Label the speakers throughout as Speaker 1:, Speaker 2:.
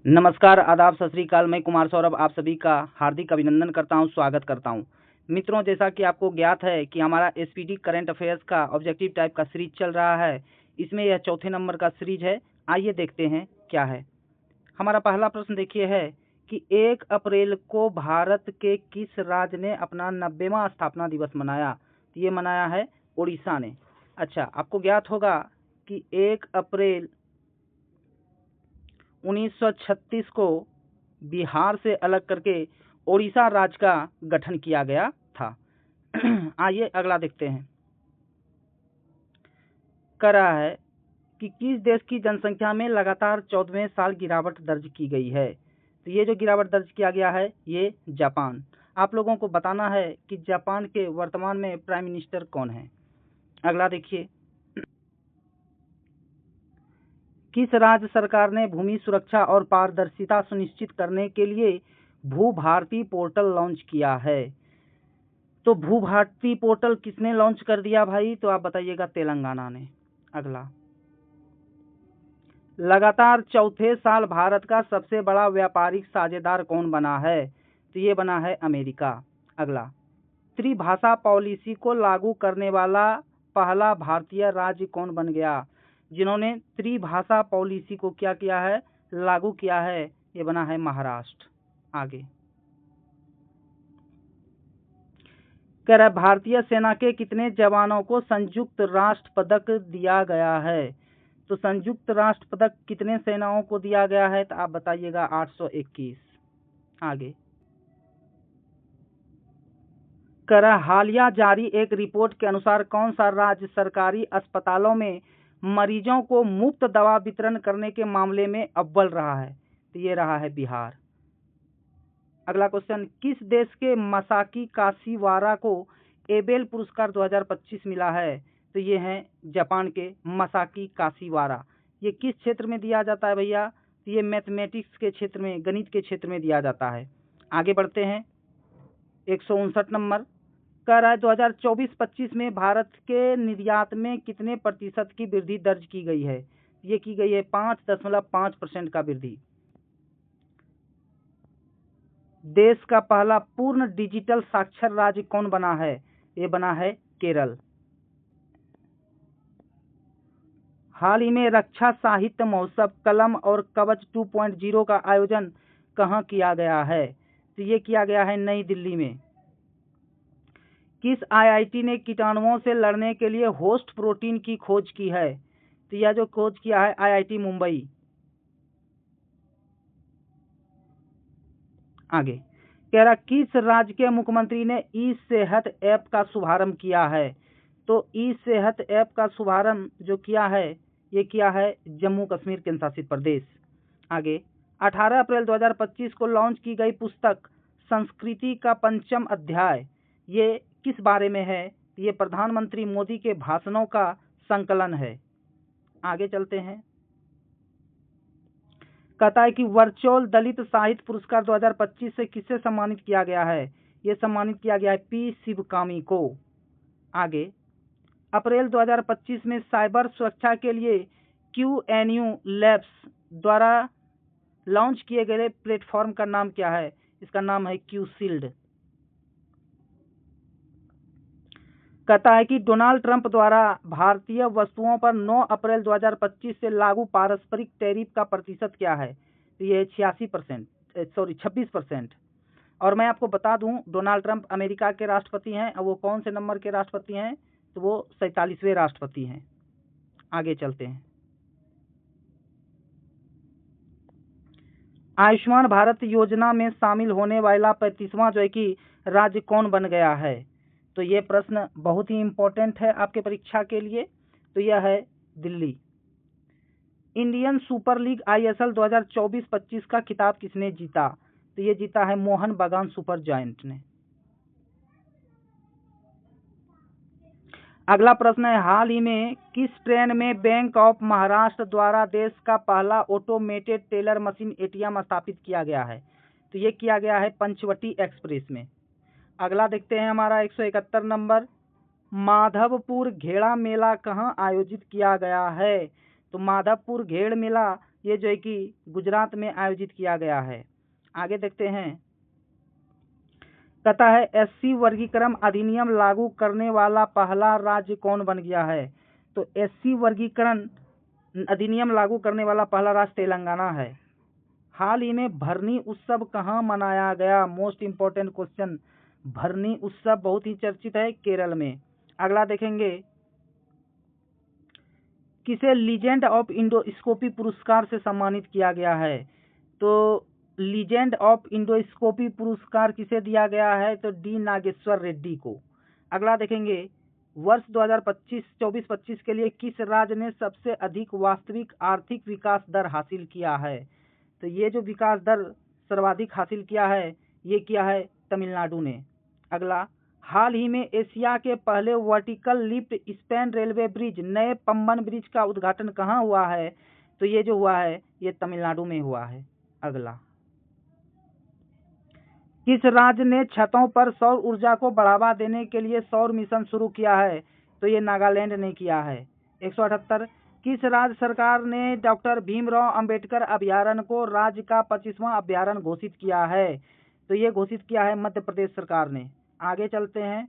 Speaker 1: नमस्कार, आदाब, सत श्री अकाल। मैं कुमार सौरभ आप सभी का हार्दिक अभिनंदन करता हूं, स्वागत करता हूं। मित्रों, जैसा कि आपको ज्ञात है कि हमारा एसपीटी करंट अफेयर्स का ऑब्जेक्टिव टाइप का सीरीज चल रहा है। इसमें यह चौथे नंबर का सीरीज है। आइए देखते हैं क्या है। हमारा पहला प्रश्न देखिए है कि 1 अप्रैल को भारत के किस राज्य ने अपना 90वां स्थापना दिवस मनाया? तो ये मनाया है उड़ीसा ने। अच्छा, आपको ज्ञात होगा कि 1 अप्रैल 1936 को बिहार से अलग करके ओडिशा राज्य का गठन किया गया था। आइए अगला देखते हैं। कह रहा है कि किस देश की जनसंख्या में लगातार 14वें साल गिरावट दर्ज की गई है? तो ये जो गिरावट दर्ज किया गया है ये जापान। आप लोगों को बताना है कि जापान के वर्तमान में प्राइम मिनिस्टर कौन है। अगला देखिए, किस राज्य सरकार ने भूमि सुरक्षा और पारदर्शिता सुनिश्चित करने के लिए भू भारती पोर्टल लॉन्च किया है? तो भू भारती पोर्टल किसने लॉन्च कर दिया भाई? तो आप बताइएगा, तेलंगाना ने। अगला, लगातार चौथे साल भारत का सबसे बड़ा व्यापारिक साझेदार कौन बना है? तो ये बना है अमेरिका। अगला, त्रिभाषा पॉलिसी को लागू करने वाला पहला भारतीय राज्य कौन बन गया? जिन्होंने त्रिभाषा पॉलिसी को क्या किया है? लागू किया है। ये बना है महाराष्ट्र। आगे कह रहा है, भारतीय सेना के कितने जवानों को संयुक्त राष्ट्र पदक दिया गया है? तो संयुक्त राष्ट्र पदक कितने सेनाओं को दिया गया है? तो आप बताइएगा, 821। आगे कह रहा है, हालिया जारी एक रिपोर्ट के अनुसार कौन सा राज्य सरकारी अस्पतालों में मरीजों को मुफ्त दवा वितरण करने के मामले में अव्वल रहा है? तो ये रहा है बिहार। अगला क्वेश्चन, किस देश के मसाकी काशीवारा को एबेल पुरस्कार 2025 मिला है? तो ये है जापान के मसाकी काशीवारा। ये किस क्षेत्र में दिया जाता है भैया? तो ये मैथमेटिक्स के क्षेत्र में, गणित के क्षेत्र में दिया जाता है। आगे बढ़ते हैं। 159 नंबर कह रहा है, 2024-25 में भारत के निर्यात में कितने प्रतिशत की वृद्धि दर्ज की गई है? ये की गई है 5.5% का वृद्धि। देश का पहला पूर्ण डिजिटल साक्षर राज्य कौन बना है? ये बना है केरल। हाल ही में रक्षा साहित्य महोत्सव कलम और कवच 2.0 का आयोजन कहाँ किया गया है? तो ये किया गया है नई दिल्ली में। किस आईआईटी ने कीटाणुओं से लड़ने के लिए होस्ट प्रोटीन की खोज की है? तो यह जो खोज किया है आईआईटी मुंबई। आगे कह रहा, किस राज्य के मुख्यमंत्री ने ई सेहत ऐप का शुभारंभ किया है? तो ई सेहत ऐप का शुभारंभ जो किया है ये किया है जम्मू कश्मीर केंद्र शासित प्रदेश। आगे 18 अप्रैल 2025 को लॉन्च की गई पुस्तक संस्कृति का पंचम अध्याय ये किस बारे में है? ये प्रधानमंत्री मोदी के भाषणों का संकलन है। आगे चलते हैं। कहता है कि वर्चुअल दलित साहित्य पुरस्कार 2025 से किसे सम्मानित किया गया है? ये सम्मानित किया गया है पी शिवकामी को। आगे अप्रैल 2025 में साइबर सुरक्षा के लिए QNU लैब्स द्वारा लॉन्च किए गए प्लेटफॉर्म का नाम क्या है? इसका नाम है क्यू शील्ड। कहता है कि डोनाल्ड ट्रंप द्वारा भारतीय वस्तुओं पर 9 अप्रैल 2025 से लागू पारस्परिक टैरिफ का प्रतिशत क्या है? तो ये 26%। और मैं आपको बता दूं, डोनाल्ड ट्रंप अमेरिका के राष्ट्रपति हैं और वो कौन से नंबर के राष्ट्रपति हैं? तो वो 47वें राष्ट्रपति हैं। आगे चलते हैं। आयुष्मान भारत योजना में शामिल होने वाला 35वां जो है कि राज्य कौन बन गया है? तो ये प्रश्न बहुत ही इम्पोर्टेंट है आपके परीक्षा के लिए। तो यह है Delhi. Indian super league ISL 2024-25 का खिताब किसने जीता? तो ये जीता है मोहन बगान सुपर जायंट ने। अगला प्रश्न है, हाल ही में किस ट्रेन में बैंक ऑफ महाराष्ट्र द्वारा देश का पहला ऑटोमेटेड टेलर मशीन ATM स्थापित किया गया है? तो ये किया गया है पंचवटी एक्सप्रेस में। अगला देखते हैं हमारा 171 नंबर, माधवपुर घेड़ा मेला कहाँ आयोजित किया गया है? तो माधवपुर घेड़ मेला ये जो है कि गुजरात में आयोजित किया गया है। आगे देखते हैं, कहता है एससी वर्गीकरण अधिनियम लागू करने वाला पहला राज्य कौन बन गया है। तो एससी वर्गीकरण अधिनियम लागू करने वाला पहला राज्य तेलंगाना है। हाल ही में भरनी उत्सव कहाँ मनाया गया, मोस्ट इंपोर्टेंट क्वेश्चन। भरनी उत्सव बहुत ही चर्चित है, केरल में। अगला देखेंगे, किसे लीजेंड ऑफ इंडोस्कोपी पुरस्कार से सम्मानित किया गया है। तो लीजेंड ऑफ इंडोस्कोपी पुरस्कार किसे दिया गया है, तो डी नागेश्वर रेड्डी को। अगला देखेंगे, वर्ष 2024-25 के लिए किस राज्य ने सबसे अधिक वास्तविक आर्थिक विकास दर हासिल किया है। तो ये जो विकास दर सर्वाधिक हासिल किया है, ये किया है तमिलनाडु ने। अगला, हाल ही में एशिया के पहले vertical lift span railway bridge नए पंबन ब्रिज का उद्घाटन कहाँ हुआ है। तो ये जो हुआ है, ये तमिलनाडु में हुआ है। अगला, किस राज्य ने छतों पर सौर ऊर्जा को बढ़ावा देने के लिए सौर मिशन शुरू किया है। तो ये नागालैंड ने किया है। 178, किस राज्य सरकार ने डॉक्टर भीमराव अंबेडकर अभयारण्य को राज्य का 25वां अभयारण्य घोषित किया है। तो ये घोषित किया है मध्य प्रदेश सरकार ने। आगे चलते हैं,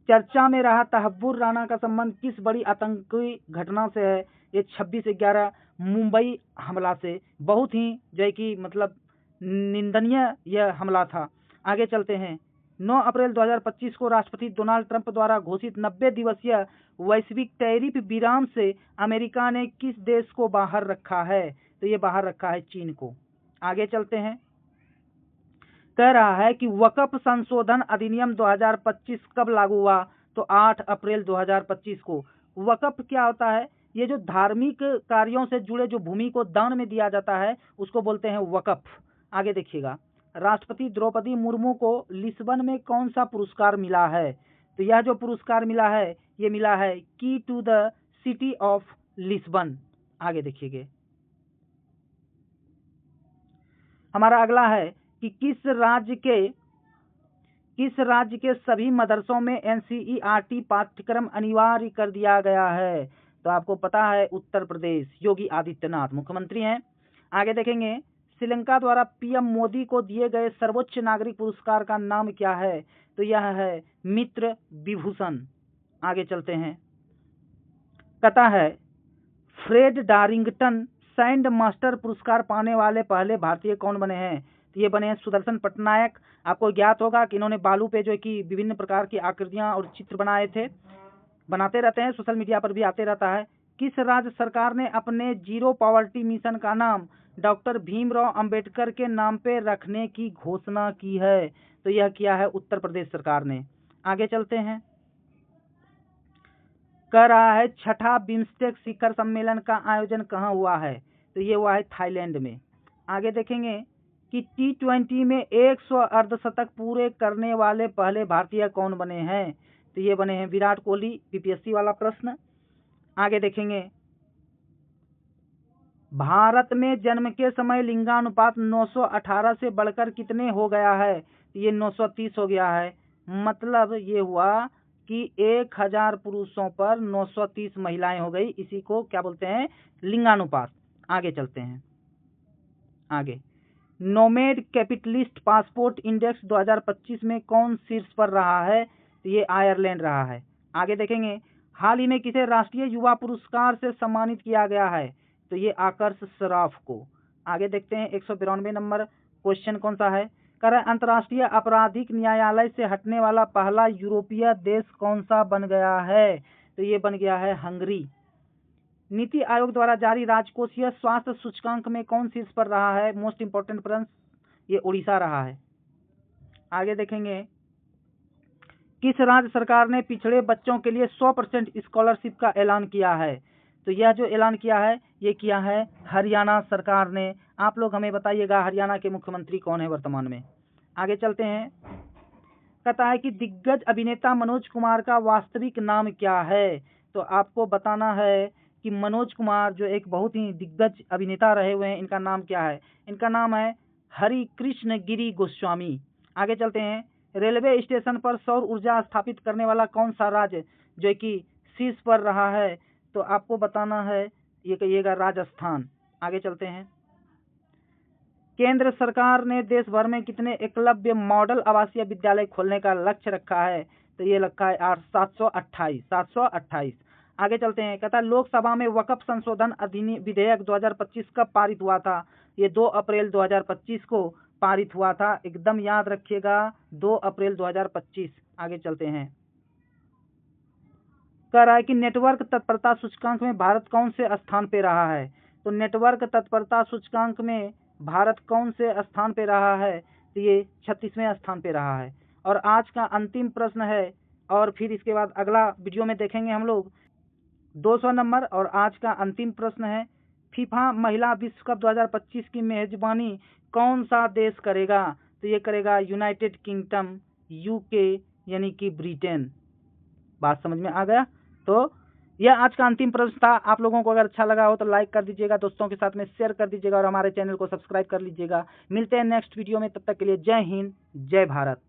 Speaker 1: चर्चा में रहा तहव्वुर राणा का संबंध किस बड़ी आतंकी घटना से है। ये 26/11 मुंबई हमला से। बहुत ही जो है कि मतलब निंदनीय यह हमला था। आगे चलते हैं, 9 अप्रैल 2025 को राष्ट्रपति डोनाल्ड ट्रंप द्वारा घोषित 90 दिवसीय वैश्विक टैरिफ विराम से अमेरिका ने किस देश को बाहर रखा है। तो ये बाहर रखा है चीन को। आगे चलते हैं, कह रहा है कि वक्फ संशोधन अधिनियम 2025 कब लागू हुआ। तो 8 अप्रैल 2025 को। वक्फ क्या होता है, ये जो धार्मिक कार्यों से जुड़े जो भूमि को दान में दिया जाता है, उसको बोलते हैं वक्फ। आगे देखिएगा, राष्ट्रपति द्रौपदी मुर्मू को लिस्बन में कौन सा पुरस्कार मिला है। तो यह जो पुरस्कार मिला है, ये मिला है key to the city of Lisbon. आगे देखिएगा, हमारा अगला है कि किस राज्य के सभी मदरसों में एनसीईआरटी पाठ्यक्रम अनिवार्य कर दिया गया है। तो आपको पता है उत्तर प्रदेश, योगी आदित्यनाथ मुख्यमंत्री हैं। आगे देखेंगे, श्रीलंका द्वारा पीएम मोदी को दिए गए सर्वोच्च नागरिक पुरस्कार का नाम क्या है। तो यह है मित्र विभूषण। आगे चलते हैं, कहता है फ्रेड डारिंगटन सैंड मास्टर पुरस्कार पाने वाले पहले भारतीय कौन बने हैं। तो ये बने हैं सुदर्शन पटनायक। आपको ज्ञात होगा कि इन्होंने बालू पे जो है कि विभिन्न प्रकार की आकृतियां और चित्र बनाए थे, बनाते रहते हैं, सोशल मीडिया पर भी आते रहता है। किस राज्य सरकार ने अपने जीरो पॉवर्टी मिशन का नाम डॉक्टर भीमराव अंबेडकर के नाम पे रखने की घोषणा की है। तो यह किया है उत्तर प्रदेश सरकार ने। आगे चलते हैं, कह रहा है छठा बिम्स्टेक शिखर सम्मेलन का आयोजन कहाँ हुआ है। तो ये हुआ है थाईलैंड में। आगे देखेंगे कि T20 में 100 अर्धशतक पूरे करने वाले पहले भारतीय कौन बने हैं। तो ये बने हैं विराट कोहली। पीपीएससी वाला प्रश्न। आगे देखेंगे, भारत में जन्म के समय लिंगानुपात 918 से बढ़कर कितने हो गया है। तो ये 930 हो गया है। मतलब ये हुआ कि 1000 पुरुषों पर 930 महिलाएं हो गई। इसी को क्या बोलते हैं, लिंगानुपात। आगे चलते हैं, आगे नोमेड कैपिटलिस्ट पासपोर्ट इंडेक्स 2025 में कौन शीर्ष पर रहा है। तो ये आयरलैंड रहा है। आगे देखेंगे, हाल ही में किसे राष्ट्रीय युवा पुरस्कार से सम्मानित किया गया है। तो ये आकर्ष सराफ को। आगे देखते हैं 192 नंबर क्वेश्चन कौन सा है। कह रहा है अंतर्राष्ट्रीय आपराधिक न्यायालय से हटने वाला पहला यूरोपीय देश कौन सा बन गया है। तो ये बन गया है हंगरी। नीति आयोग द्वारा जारी राजकोषीय स्वास्थ्य सूचकांक में कौन शीर्ष पर रहा है। मोस्ट इंपोर्टेंट प्रश्न, ये उड़ीसा रहा है। आगे देखेंगे, किस राज्य सरकार ने पिछड़े बच्चों के लिए 100% स्कॉलरशिप का ऐलान किया है। तो यह जो ऐलान किया है, ये किया है हरियाणा सरकार ने। आप लोग हमें बताइएगा हरियाणा के मुख्यमंत्री कौन है वर्तमान में। आगे चलते हैं, कहता है कि दिग्गज अभिनेता मनोज कुमार का वास्तविक नाम क्या है। तो आपको बताना है कि मनोज कुमार जो एक बहुत ही दिग्गज अभिनेता रहे हुए हैं, इनका नाम क्या है। इनका नाम है हरि कृष्ण गिरी गोस्वामी। आगे चलते हैं, रेलवे स्टेशन पर सौर ऊर्जा स्थापित करने वाला कौन सा राज्य जो कि शीर्ष पर रहा है। तो आपको बताना है ये कहिएगा राजस्थान। आगे चलते हैं। केंद्र सरकार ने देश भर में कितने एकलव्य मॉडल आवासीय विद्यालय खोलने का लक्ष्य रखा है? तो ये रखा है 728। आगे चलते हैं। कहता है लोकसभा में वक्फ संशोधन अधिनियम विधेयक 2025 कब पारित हुआ था? ये 2 अप्रैल 2025 को पारित हुआ था। एकदम याद रखिएगा, 2 अप्रैल 2025। आगे चलते हैं। कह रहा है कि नेटवर्क तत्परता सूचकांक में भारत कौन से स्थान पे रहा है? तो नेटवर्क तत्परता सूचकांक में भारत कौन से स्थान पे रहा है? तो ये 36वें स्थान पे रहा है। और आज का अंतिम प्रश्न है, और फिर इसके बाद अगला वीडियो में देखेंगे हम लोग 200 नंबर। और आज का अंतिम प्रश्न है, फीफा महिला विश्व कप 2025 की मेजबानी कौन सा देश करेगा? तो ये करेगा यूनाइटेड किंगडम, यूके यानी कि ब्रिटेन। बात समझ में आ गया? तो यह आज का अंतिम प्रश्न था। आप लोगों को अगर अच्छा लगा हो तो लाइक कर दीजिएगा, दोस्तों के साथ में शेयर कर दीजिएगा और हमारे चैनल को सब्सक्राइब कर लीजिएगा। मिलते हैं नेक्स्ट वीडियो में, तब तक के लिए जय हिंद, जय भारत।